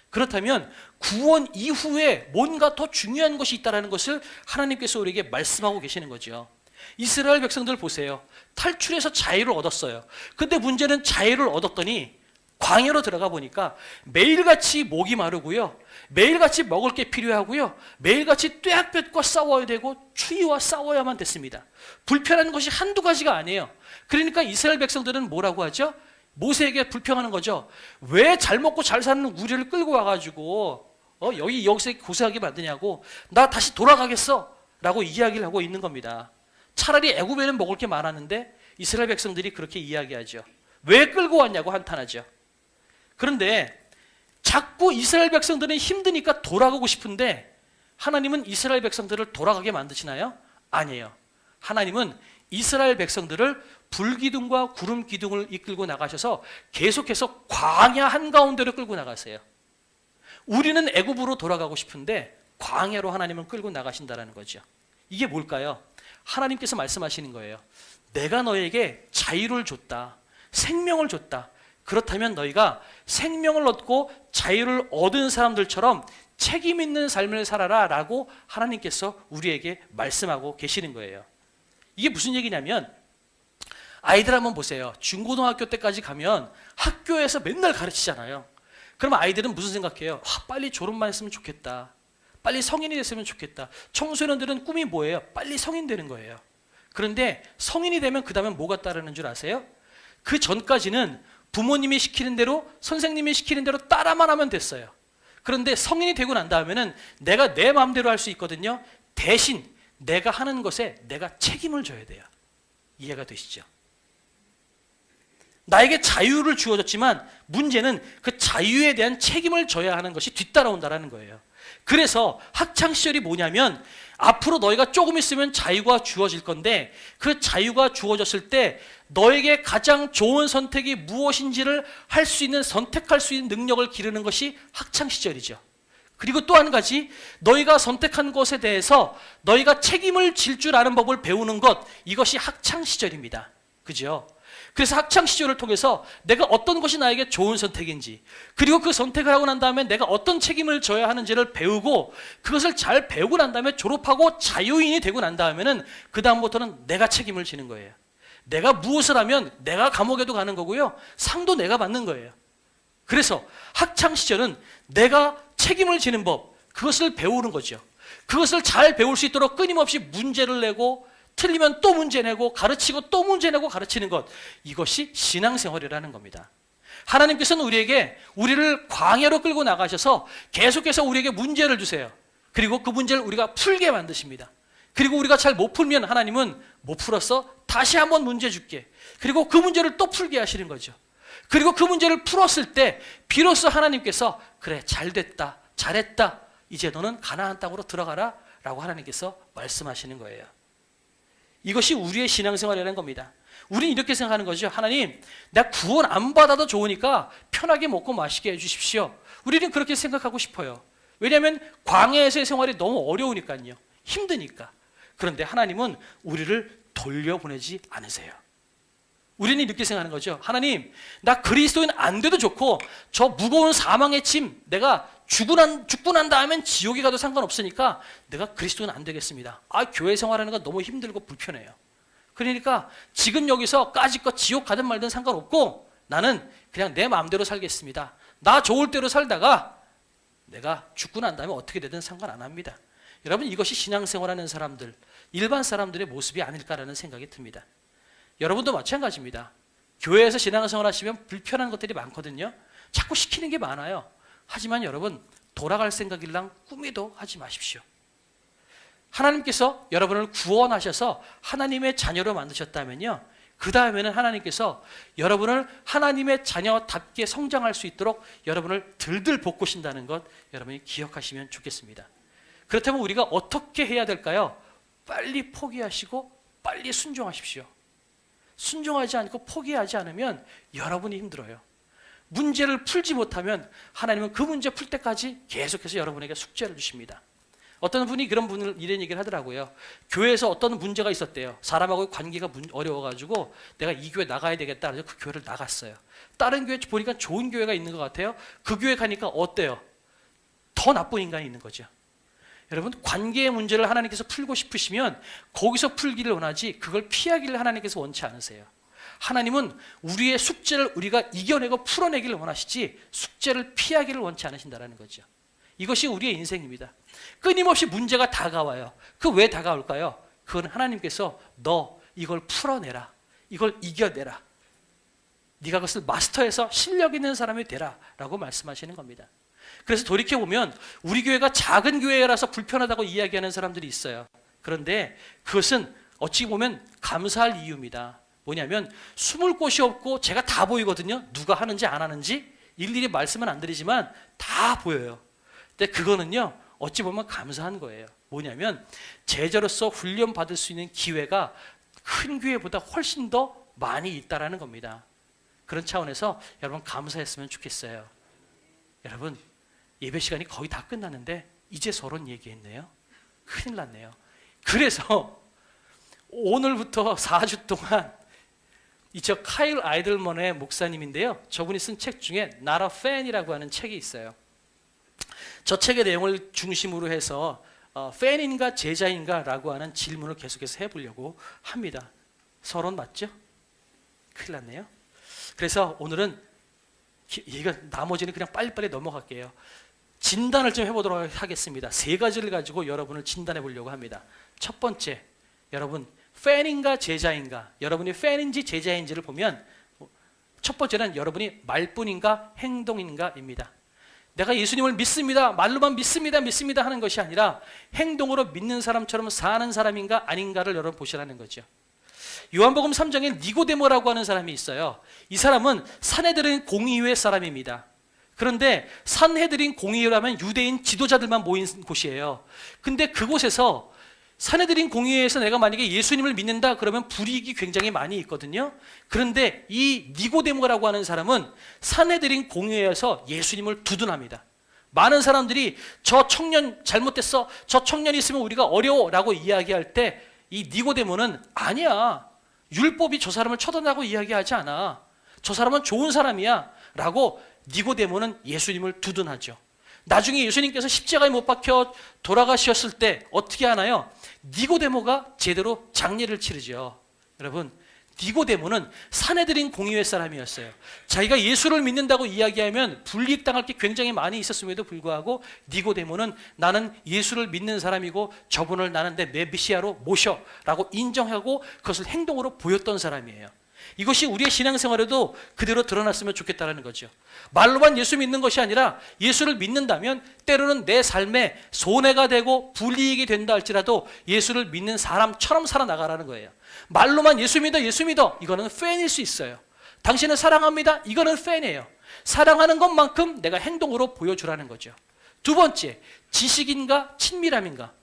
그렇다면 구원 이후에 뭔가 더 중요한 것이 있다는 것을 하나님께서 우리에게 말씀하고 계시는 거죠. 이스라엘 백성들 보세요. 탈출해서 자유를 얻었어요. 근데 문제는 자유를 얻었더니 광야로 들어가 보니까 매일같이 목이 마르고요, 매일같이 먹을 게 필요하고요, 매일같이 뙤약볕과 싸워야 되고 추위와 싸워야만 됐습니다. 불편한 것이 한두 가지가 아니에요. 그러니까 이스라엘 백성들은 뭐라고 하죠? 모세에게 불평하는 거죠. 왜 잘 먹고 잘 사는 우리를 끌고 와가지고 여기서 고생하게 만드냐고, 나 다시 돌아가겠어 라고 이야기를 하고 있는 겁니다. 차라리 애굽에는 먹을 게 많았는데 이스라엘 백성들이 그렇게 이야기하죠. 왜 끌고 왔냐고 한탄하죠. 그런데 자꾸 이스라엘 백성들은 힘드니까 돌아가고 싶은데 하나님은 이스라엘 백성들을 돌아가게 만드시나요? 아니에요. 하나님은 이스라엘 백성들을 불기둥과 구름 기둥을 이끌고 나가셔서 계속해서 광야 한가운데로 끌고 나가세요. 우리는 애굽으로 돌아가고 싶은데 광야로 하나님은 끌고 나가신다는 거죠. 이게 뭘까요? 하나님께서 말씀하시는 거예요. 내가 너에게 자유를 줬다, 생명을 줬다. 그렇다면 너희가 생명을 얻고 자유를 얻은 사람들처럼 책임 있는 삶을 살아라 라고 하나님께서 우리에게 말씀하고 계시는 거예요. 이게 무슨 얘기냐면, 아이들 한번 보세요. 중고등학교 때까지 가면 학교에서 맨날 가르치잖아요. 그럼 아이들은 무슨 생각해요? 빨리 졸업만 했으면 좋겠다, 빨리 성인이 됐으면 좋겠다. 청소년들은 꿈이 뭐예요? 빨리 성인 되는 거예요. 그런데 성인이 되면 그 다음에 뭐가 따르는 줄 아세요? 그 전까지는 부모님이 시키는 대로, 선생님이 시키는 대로 따라만 하면 됐어요. 그런데 성인이 되고 난 다음에는 내가 내 마음대로 할 수 있거든요. 대신 내가 하는 것에 내가 책임을 져야 돼요. 이해가 되시죠? 나에게 자유를 주어졌지만 문제는 그 자유에 대한 책임을 져야 하는 것이 뒤따라온다는 거예요. 그래서 학창시절이 뭐냐면 앞으로 너희가 조금 있으면 자유가 주어질 건데 그 자유가 주어졌을 때 너에게 가장 좋은 선택이 무엇인지를 할 수 있는, 선택할 수 있는 능력을 기르는 것이 학창시절이죠. 그리고 또 한 가지, 너희가 선택한 것에 대해서 너희가 책임을 질 줄 아는 법을 배우는 것, 이것이 학창시절입니다. 그죠? 그래서 학창시절을 통해서 내가 어떤 것이 나에게 좋은 선택인지, 그리고 그 선택을 하고 난 다음에 내가 어떤 책임을 져야 하는지를 배우고, 그것을 잘 배우고 난 다음에 졸업하고 자유인이 되고 난 다음에는 그 다음부터는 내가 책임을 지는 거예요. 내가 무엇을 하면 내가 감옥에도 가는 거고요, 상도 내가 받는 거예요. 그래서 학창시절은 내가 책임을 지는 법, 그것을 배우는 거죠. 그것을 잘 배울 수 있도록 끊임없이 문제를 내고, 틀리면 또 문제 내고, 가르치고 또 문제 내고 가르치는 것, 이것이 신앙생활이라는 겁니다. 하나님께서는 우리를 광야로 끌고 나가셔서 계속해서 우리에게 문제를 주세요. 그리고 그 문제를 우리가 풀게 만드십니다. 그리고 우리가 잘 못 풀면 하나님은 못 풀었어? 다시 한번 문제 줄게. 그리고 그 문제를 또 풀게 하시는 거죠. 그리고 그 문제를 풀었을 때 비로소 하나님께서 그래, 잘 됐다, 잘했다, 이제 너는 가나안 땅으로 들어가라 라고 하나님께서 말씀하시는 거예요. 이것이 우리의 신앙생활이라는 겁니다. 우리는 이렇게 생각하는 거죠. 하나님, 내가 구원 안 받아도 좋으니까 편하게 먹고 마시게 해주십시오. 우리는 그렇게 생각하고 싶어요. 왜냐하면 광야에서의 생활이 너무 어려우니까요. 힘드니까. 그런데 하나님은 우리를 돌려보내지 않으세요. 우리는 이렇게 생각하는 거죠. 하나님, 나 그리스도인 안 돼도 좋고 저 무거운 사망의 짐, 내가 죽고 난 다음엔 지옥에 가도 상관없으니까 내가 그리스도인 안 되겠습니다. 교회 생활하는 건 너무 힘들고 불편해요. 그러니까 지금 여기서 까짓것 지옥 가든 말든 상관없고 나는 그냥 내 마음대로 살겠습니다. 나 좋을 대로 살다가 내가 죽고 난 다음에 어떻게 되든 상관 안 합니다. 여러분, 이것이 신앙생활하는 사람들, 일반 사람들의 모습이 아닐까라는 생각이 듭니다. 여러분도 마찬가지입니다. 교회에서 신앙생활 하시면 불편한 것들이 많거든요. 자꾸 시키는 게 많아요. 하지만 여러분, 돌아갈 생각일랑 꿈에도 하지 마십시오. 하나님께서 여러분을 구원하셔서 하나님의 자녀로 만드셨다면요, 그 다음에는 하나님께서 여러분을 하나님의 자녀답게 성장할 수 있도록 여러분을 들들 볶으신다는 것, 여러분이 기억하시면 좋겠습니다. 그렇다면 우리가 어떻게 해야 될까요? 빨리 포기하시고 빨리 순종하십시오. 순종하지 않고 포기하지 않으면 여러분이 힘들어요. 문제를 풀지 못하면 하나님은 그 문제 풀 때까지 계속해서 여러분에게 숙제를 주십니다. 어떤 분이 이런 얘기를 하더라고요. 교회에서 어떤 문제가 있었대요. 사람하고의 관계가 어려워가지고 내가 이 교회 나가야 되겠다 그래서 그 교회를 나갔어요. 다른 교회 보니까 좋은 교회가 있는 것 같아요. 그 교회 가니까 어때요? 더 나쁜 인간이 있는 거죠. 여러분, 관계의 문제를 하나님께서 풀고 싶으시면 거기서 풀기를 원하지 그걸 피하기를 하나님께서 원치 않으세요. 하나님은 우리의 숙제를 우리가 이겨내고 풀어내기를 원하시지 숙제를 피하기를 원치 않으신다는 거죠. 이것이 우리의 인생입니다. 끊임없이 문제가 다가와요. 그 왜 다가올까요? 그건 하나님께서 너 이걸 풀어내라, 이걸 이겨내라, 네가 그것을 마스터해서 실력 있는 사람이 되라 라고 말씀하시는 겁니다. 그래서 돌이켜보면 우리 교회가 작은 교회라서 불편하다고 이야기하는 사람들이 있어요. 그런데 그것은 어찌 보면 감사할 이유입니다. 뭐냐면 숨을 곳이 없고 제가 다 보이거든요. 누가 하는지 안 하는지 일일이 말씀은 안 드리지만 다 보여요. 근데 그거는요, 어찌 보면 감사한 거예요. 뭐냐면 제자로서 훈련받을 수 있는 기회가 큰 교회보다 훨씬 더 많이 있다라는 겁니다. 그런 차원에서 여러분 감사했으면 좋겠어요. 여러분, 예배 시간이 거의 다 끝났는데 이제 서론 얘기했네요. 큰일 났네요. 그래서 오늘부터 4주 동안 저 카일 아이들먼의 목사님인데요, 저분이 쓴 책 중에 Not a Fan이라고 하는 책이 있어요. 저 책의 내용을 중심으로 해서 팬인가 제자인가 라고 하는 질문을 계속해서 해보려고 합니다. 서론 맞죠? 큰일 났네요. 그래서 오늘은 나머지는 그냥 빨리빨리 넘어갈게요. 진단을 좀 해보도록 하겠습니다. 3가지를 가지고 여러분을 진단해 보려고 합니다. 첫 번째, 여러분 팬인가 제자인가, 여러분이 팬인지 제자인지를 보면 첫 번째는 여러분이 말뿐인가 행동인가입니다. 내가 예수님을 믿습니다, 말로만 믿습니다 하는 것이 아니라 행동으로 믿는 사람처럼 사는 사람인가 아닌가를 여러분 보시라는 거죠. 요한복음 3장에 니고데모라고 하는 사람이 있어요. 이 사람은 산헤드린 공의회 사람입니다. 그런데 산헤드린 공의회라면 유대인 지도자들만 모인 곳이에요. 근데 그곳에서 산헤드린 공의회에서 내가 만약에 예수님을 믿는다 그러면 불이익이 굉장히 많이 있거든요. 그런데 이 니고데모라고 하는 사람은 산헤드린 공의회에서 예수님을 두둔합니다. 많은 사람들이 저 청년 잘못됐어, 저 청년이 있으면 우리가 어려워 라고 이야기할 때 이 니고데모는 아니야, 율법이 저 사람을 처단하고 이야기하지 않아, 저 사람은 좋은 사람이야 라고 니고데모는 예수님을 두둔하죠. 나중에 예수님께서 십자가에 못 박혀 돌아가셨을 때 어떻게 하나요? 니고데모가 제대로 장례를 치르죠. 여러분, 니고데모는 산헤드린 공의회 사람이었어요. 자기가 예수를 믿는다고 이야기하면 불이익당할 게 굉장히 많이 있었음에도 불구하고 니고데모는 나는 예수를 믿는 사람이고 저분을 나는 내 메시아로 모셔라고 인정하고 그것을 행동으로 보였던 사람이에요. 이것이 우리의 신앙생활에도 그대로 드러났으면 좋겠다는 거죠. 말로만 예수 믿는 것이 아니라 예수를 믿는다면 때로는 내 삶에 손해가 되고 불이익이 된다 할지라도 예수를 믿는 사람처럼 살아나가라는 거예요. 말로만 예수 믿어, 예수 믿어, 이거는 팬일 수 있어요. 당신을 사랑합니다, 이거는 팬이에요. 사랑하는 것만큼 내가 행동으로 보여주라는 거죠. 두 번째, 지식인가 친밀함인가?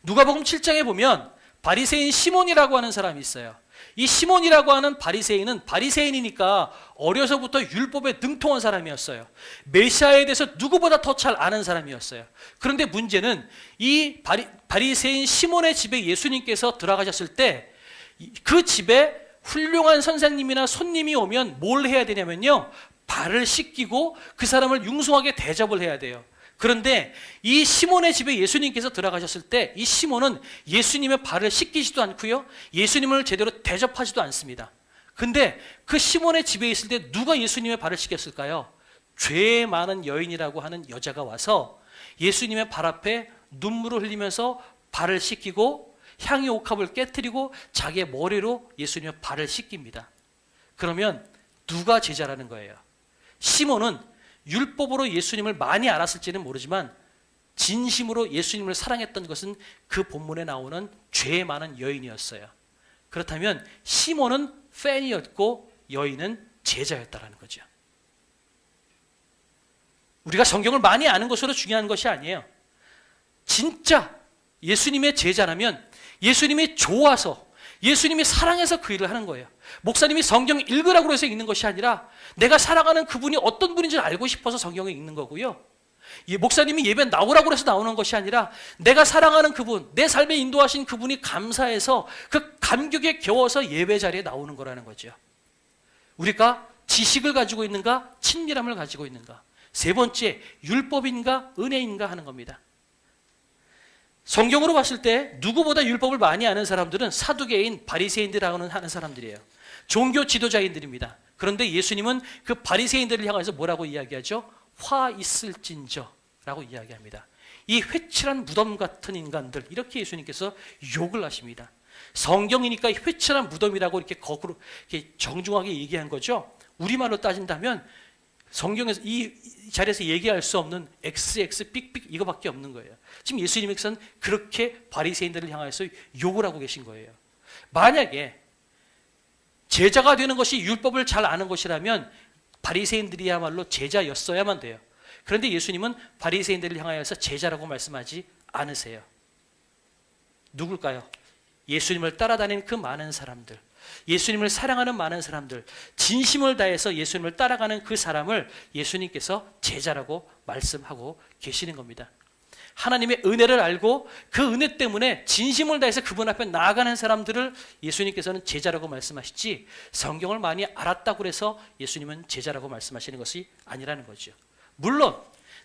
누가복음 7장에 보면 바리새인 시몬이라고 하는 사람이 있어요. 이 시몬이라고 하는 바리새인은 바리새인이니까 어려서부터 율법에 능통한 사람이었어요. 메시아에 대해서 누구보다 더 잘 아는 사람이었어요. 그런데 문제는 이 바리새인 시몬의 집에 예수님께서 들어가셨을 때 그 집에 훌륭한 선생님이나 손님이 오면 뭘 해야 되냐면요, 발을 씻기고 그 사람을 융숭하게 대접을 해야 돼요. 그런데 이 시몬의 집에 예수님께서 들어가셨을 때 이 시몬은 예수님의 발을 씻기지도 않고요, 예수님을 제대로 대접하지도 않습니다. 근데 그 시몬의 집에 있을 때 누가 예수님의 발을 씻겼을까요? 죄 많은 여인이라고 하는 여자가 와서 예수님의 발 앞에 눈물을 흘리면서 발을 씻기고 향유 옥합을 깨뜨리고 자기의 머리로 예수님의 발을 씻깁니다. 그러면 누가 제자라는 거예요? 시몬은 율법으로 예수님을 많이 알았을지는 모르지만 진심으로 예수님을 사랑했던 것은 그 본문에 나오는 죄 많은 여인이었어요. 그렇다면 시몬은 팬이었고 여인은 제자였다라는 거죠. 우리가 성경을 많이 아는 것으로 중요한 것이 아니에요. 진짜 예수님의 제자라면 예수님이 좋아서, 예수님이 사랑해서 그 일을 하는 거예요. 목사님이 성경 읽으라고 해서 읽는 것이 아니라 내가 사랑하는 그분이 어떤 분인지 알고 싶어서 성경을 읽는 거고요. 목사님이 예배 나오라고 해서 나오는 것이 아니라 내가 사랑하는 그분, 내 삶에 인도하신 그분이 감사해서 그 감격에 겨워서 예배 자리에 나오는 거라는 거죠. 우리가 지식을 가지고 있는가, 친밀함을 가지고 있는가. 세 번째, 율법인가 은혜인가 하는 겁니다. 성경으로 봤을 때 누구보다 율법을 많이 아는 사람들은 사두개인 바리새인들이라고 하는 사람들이에요. 종교 지도자인들입니다. 그런데 예수님은 그 바리새인들을 향해서 뭐라고 이야기하죠? 화 있을진저 라고 이야기합니다. 이 회칠한 무덤 같은 인간들, 이렇게 예수님께서 욕을 하십니다. 성경이니까 회칠한 무덤이라고 이렇게 거꾸로 이렇게 정중하게 얘기한 거죠. 우리말로 따진다면 성경에서 이 자리에서 얘기할 수 없는 XX 삑삑 이거밖에 없는 거예요. 지금 예수님께서는 그렇게 바리새인들을 향해서 욕을 하고 계신 거예요. 만약에 제자가 되는 것이 율법을 잘 아는 것이라면 바리새인들이야말로 제자였어야만 돼요. 그런데 예수님은 바리새인들을 향하여서 제자라고 말씀하지 않으세요. 누굴까요? 예수님을 따라다니는 그 많은 사람들, 예수님을 사랑하는 많은 사람들, 진심을 다해서 예수님을 따라가는 그 사람을 예수님께서 제자라고 말씀하고 계시는 겁니다. 하나님의 은혜를 알고 그 은혜 때문에 진심을 다해서 그분 앞에 나아가는 사람들을 예수님께서는 제자라고 말씀하시지, 성경을 많이 알았다고 해서 예수님은 제자라고 말씀하시는 것이 아니라는 거죠. 물론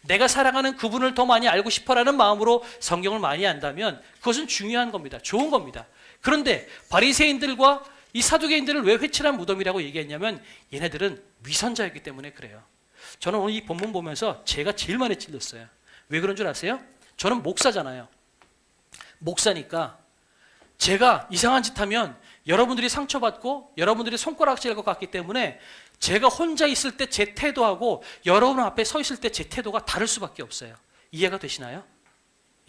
내가 사랑하는 그분을 더 많이 알고 싶어라는 마음으로 성경을 많이 안다면 그것은 중요한 겁니다. 좋은 겁니다. 그런데 바리새인들과 이 사두개인들을 왜 회칠한 무덤이라고 얘기했냐면 얘네들은 위선자였기 때문에 그래요. 저는 오늘 이 본문 보면서 제가 제일 많이 찔렸어요. 왜 그런 줄 아세요? 저는 목사잖아요. 목사니까 제가 이상한 짓 하면 여러분들이 상처받고 여러분들이 손가락질할 것 같기 때문에 제가 혼자 있을 때 제 태도하고 여러분 앞에 서 있을 때 제 태도가 다를 수밖에 없어요. 이해가 되시나요?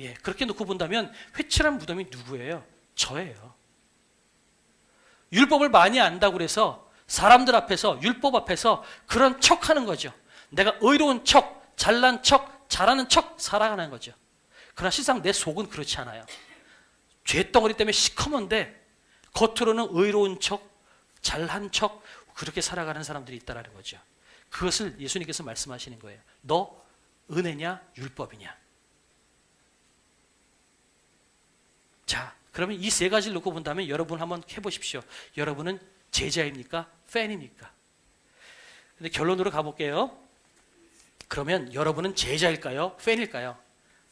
예, 그렇게 놓고 본다면 회칠한 무덤이 누구예요? 저예요. 율법을 많이 안다고 그래서 사람들 앞에서, 율법 앞에서 그런 척 하는 거죠. 내가 의로운 척, 잘난 척, 잘하는 척 살아가는 거죠. 그러나 실상 내 속은 그렇지 않아요. 죄덩어리 때문에 시커먼데 겉으로는 의로운 척, 잘한 척 그렇게 살아가는 사람들이 있다는 거죠. 그것을 예수님께서 말씀하시는 거예요. 너 은혜냐 율법이냐. 자, 그러면 이 세 가지를 놓고 본다면 여러분 한번 해보십시오. 여러분은 제자입니까? 팬입니까? 근데 결론으로 가볼게요. 그러면 여러분은 제자일까요? 팬일까요?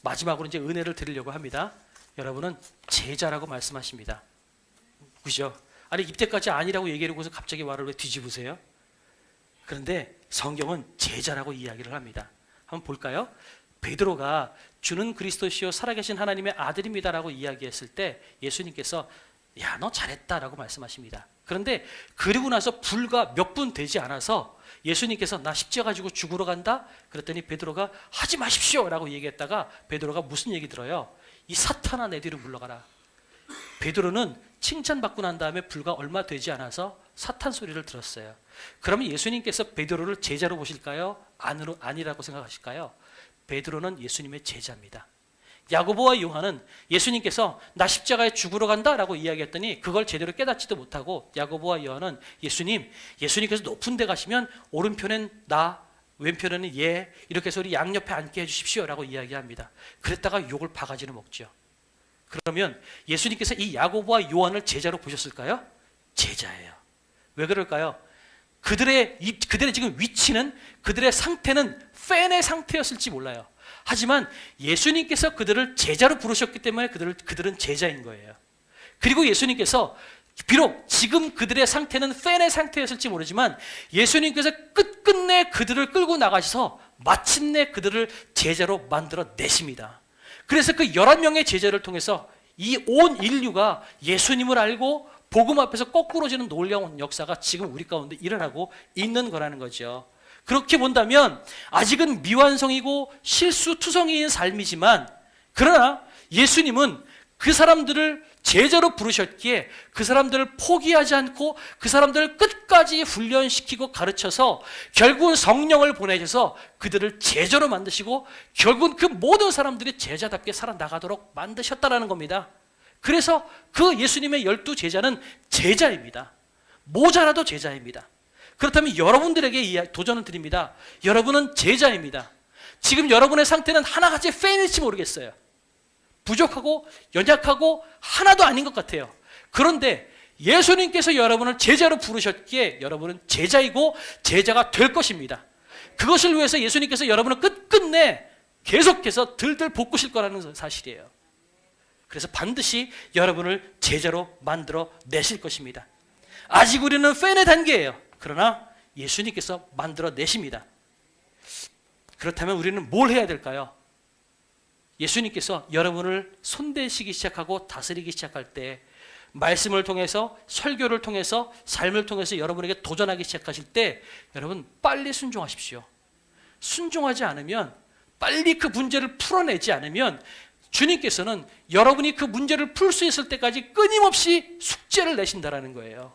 마지막으로 이제 은혜를 드리려고 합니다. 여러분은 제자라고 말씀하십니다. 그죠? 아니 이때까지 아니라고 얘기해놓고서 갑자기 말을 왜 뒤집으세요? 그런데 성경은 제자라고 이야기를 합니다. 한번 볼까요? 베드로가 주는 그리스도시요 살아계신 하나님의 아들입니다라고 이야기했을 때 예수님께서 야, 너 잘했다라고 말씀하십니다. 그런데 그리고 나서 불과 몇 분 되지 않아서 예수님께서 나 십자가 지고 죽으러 간다? 그랬더니 베드로가 하지 마십시오라고 얘기했다가 베드로가 무슨 얘기 들어요? 이 사탄아 내 뒤로 물러가라. 베드로는 칭찬받고 난 다음에 불과 얼마 되지 않아서 사탄 소리를 들었어요. 그러면 예수님께서 베드로를 제자로 보실까요? 아니라고 생각하실까요? 베드로는 예수님의 제자입니다. 야고보와 요한은 예수님께서 나 십자가에 죽으러 간다라고 이야기했더니 그걸 제대로 깨닫지도 못하고 야고보와 요한은 예수님께서 높은 데 가시면 오른편엔 나, 왼편에는 얘 이렇게 해서 우리 양옆에 앉게 해주십시오라고 이야기합니다. 그랬다가 욕을 바가지로 먹죠. 그러면 예수님께서 이 야고보와 요한을 제자로 보셨을까요? 제자예요. 왜 그럴까요? 그들의 지금 위치는, 그들의 상태는 팬의 상태였을지 몰라요. 하지만 예수님께서 그들을 제자로 부르셨기 때문에 그들은 제자인 거예요. 그리고 예수님께서 비록 지금 그들의 상태는 팬의 상태였을지 모르지만 예수님께서 끝끝내 그들을 끌고 나가셔서 마침내 그들을 제자로 만들어 내십니다. 그래서 그 11명의 제자를 통해서 이 온 인류가 예수님을 알고 복음 앞에서 거꾸로지는 놀라운 역사가 지금 우리 가운데 일어나고 있는 거라는 거죠. 그렇게 본다면 아직은 미완성이고 실수투성이인 삶이지만 그러나 예수님은 그 사람들을 제자로 부르셨기에 그 사람들을 포기하지 않고 그 사람들을 끝까지 훈련시키고 가르쳐서 결국은 성령을 보내셔서 그들을 제자로 만드시고 결국은 그 모든 사람들이 제자답게 살아나가도록 만드셨다는 겁니다. 그래서 그 예수님의 12 제자는 제자입니다. 모자라도 제자입니다. 그렇다면 여러분들에게 도전을 드립니다. 여러분은 제자입니다. 지금 여러분의 상태는 하나같이 팬일지 모르겠어요. 부족하고 연약하고 하나도 아닌 것 같아요. 그런데 예수님께서 여러분을 제자로 부르셨기에 여러분은 제자이고 제자가 될 것입니다. 그것을 위해서 예수님께서 여러분을 끝끝내 계속해서 들들 볶으실 거라는 사실이에요. 그래서 반드시 여러분을 제자로 만들어 내실 것입니다. 아직 우리는 팬의 단계예요. 그러나 예수님께서 만들어 내십니다. 그렇다면 우리는 뭘 해야 될까요? 예수님께서 여러분을 손대시기 시작하고 다스리기 시작할 때 말씀을 통해서 설교를 통해서 삶을 통해서 여러분에게 도전하기 시작하실 때 여러분 빨리 순종하십시오. 순종하지 않으면 빨리 그 문제를 풀어내지 않으면 주님께서는 여러분이 그 문제를 풀 수 있을 때까지 끊임없이 숙제를 내신다라는 거예요.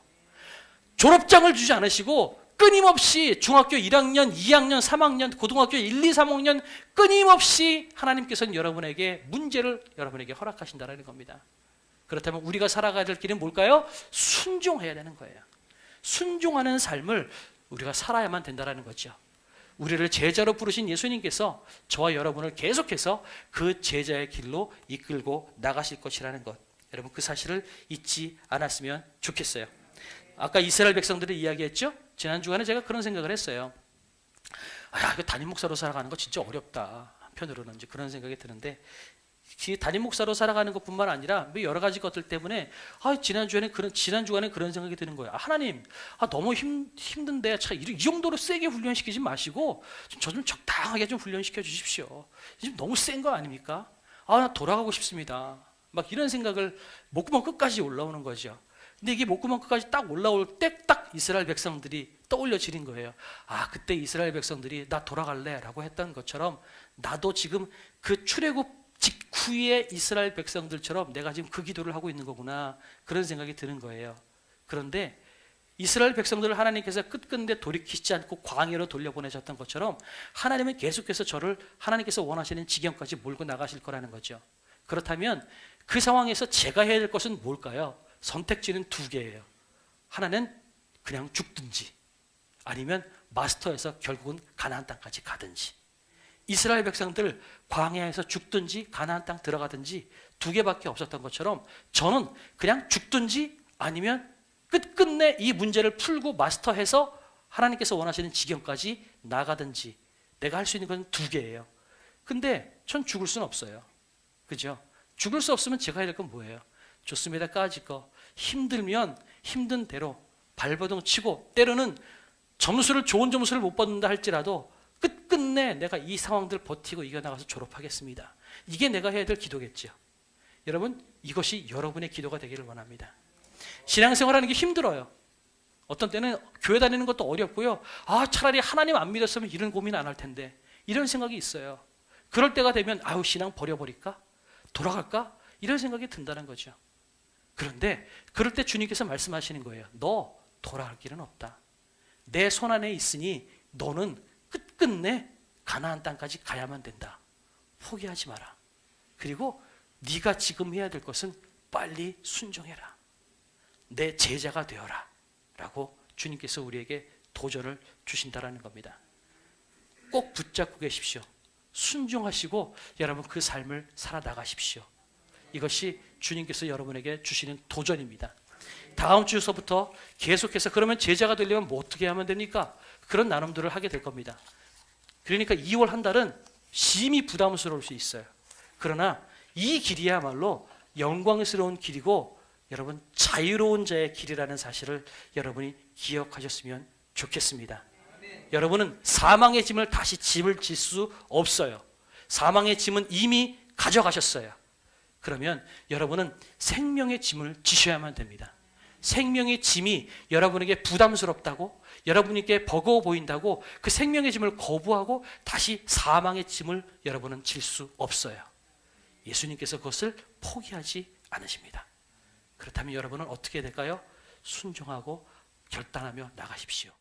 졸업장을 주지 않으시고 끊임없이 중학교 1학년, 2학년, 3학년, 고등학교 1, 2, 3학년 끊임없이 하나님께서는 여러분에게 문제를 여러분에게 허락하신다는 겁니다. 그렇다면 우리가 살아가야 될 길은 뭘까요? 순종해야 되는 거예요. 순종하는 삶을 우리가 살아야만 된다는 거죠. 우리를 제자로 부르신 예수님께서 저와 여러분을 계속해서 그 제자의 길로 이끌고 나가실 것이라는 것, 여러분 그 사실을 잊지 않았으면 좋겠어요. 아까 이스라엘 백성들이 이야기했죠? 지난 주간에 제가 그런 생각을 했어요. 이거 담임 목사로 살아가는 거 진짜 어렵다. 한편으로는 이제 그런 생각이 드는데 담임 목사로 살아가는 것뿐만 아니라 여러 가지 것들 때문에 지난 주간에 그런 생각이 드는 거예요. 하나님, 너무 힘든데 이 정도로 세게 훈련시키지 마시고 저 좀 적당하게 좀 훈련시켜 주십시오. 지금 너무 센 거 아닙니까? 나 돌아가고 싶습니다. 막 이런 생각을 목구멍 끝까지 올라오는 거죠. 근데 이게 목구멍 끝까지 딱 올라올 때 딱 이스라엘 백성들이 떠올려지는 거예요. 그때 이스라엘 백성들이 나 돌아갈래 라고 했던 것처럼 나도 지금 그 출애굽 직후에 이스라엘 백성들처럼 내가 지금 그 기도를 하고 있는 거구나, 그런 생각이 드는 거예요. 그런데 이스라엘 백성들을 하나님께서 끝끝내 돌이키지 않고 광야로 돌려보내셨던 것처럼 하나님은 계속해서 저를 하나님께서 원하시는 지경까지 몰고 나가실 거라는 거죠. 그렇다면 그 상황에서 제가 해야 될 것은 뭘까요? 선택지는 두 개예요. 하나는 그냥 죽든지, 아니면 마스터에서 결국은 가나안 땅까지 가든지. 이스라엘 백성들 광야에서 죽든지 가나안 땅 들어가든지 두 개밖에 없었던 것처럼 저는 그냥 죽든지 아니면 끝끝내 이 문제를 풀고 마스터해서 하나님께서 원하시는 지경까지 나가든지, 내가 할 수 있는 건 두 개예요. 근데 전 죽을 수는 없어요. 그죠? 죽을 수 없으면 제가 해야 될 건 뭐예요? 좋습니다. 까짓 거. 힘들면 힘든 대로 발버둥 치고, 때로는 좋은 점수를 못 받는다 할지라도 끝끝내 내가 이 상황들 버티고 이겨나가서 졸업하겠습니다. 이게 내가 해야 될 기도겠죠. 여러분, 이것이 여러분의 기도가 되기를 원합니다. 신앙생활하는 게 힘들어요. 어떤 때는 교회 다니는 것도 어렵고요. 차라리 하나님 안 믿었으면 이런 고민 안 할 텐데, 이런 생각이 있어요. 그럴 때가 되면 신앙 버려버릴까? 돌아갈까? 이런 생각이 든다는 거죠. 그런데 그럴 때 주님께서 말씀하시는 거예요. 너 돌아갈 길은 없다. 내 손 안에 있으니 너는 끝끝내 가나안 땅까지 가야만 된다. 포기하지 마라. 그리고 네가 지금 해야 될 것은 빨리 순종해라. 내 제자가 되어라. 라고 주님께서 우리에게 도전을 주신다라는 겁니다. 꼭 붙잡고 계십시오. 순종하시고 여러분 그 삶을 살아나가십시오. 이것이 주님께서 여러분에게 주시는 도전입니다. 다음 주서부터 계속해서 그러면 제자가 되려면 뭐 어떻게 하면 됩니까? 그런 나눔들을 하게 될 겁니다. 그러니까 2월 한 달은 심히 부담스러울 수 있어요. 그러나 이 길이야말로 영광스러운 길이고 여러분 자유로운 자의 길이라는 사실을 여러분이 기억하셨으면 좋겠습니다. 여러분은 사망의 짐을 다시 짐을 질 수 없어요. 사망의 짐은 이미 가져가셨어요. 그러면 여러분은 생명의 짐을 지셔야만 됩니다. 생명의 짐이 여러분에게 부담스럽다고, 여러분에게 버거워 보인다고 그 생명의 짐을 거부하고 다시 사망의 짐을 여러분은 질 수 없어요. 예수님께서 그것을 포기하지 않으십니다. 그렇다면 여러분은 어떻게 될까요? 순종하고 결단하며 나가십시오.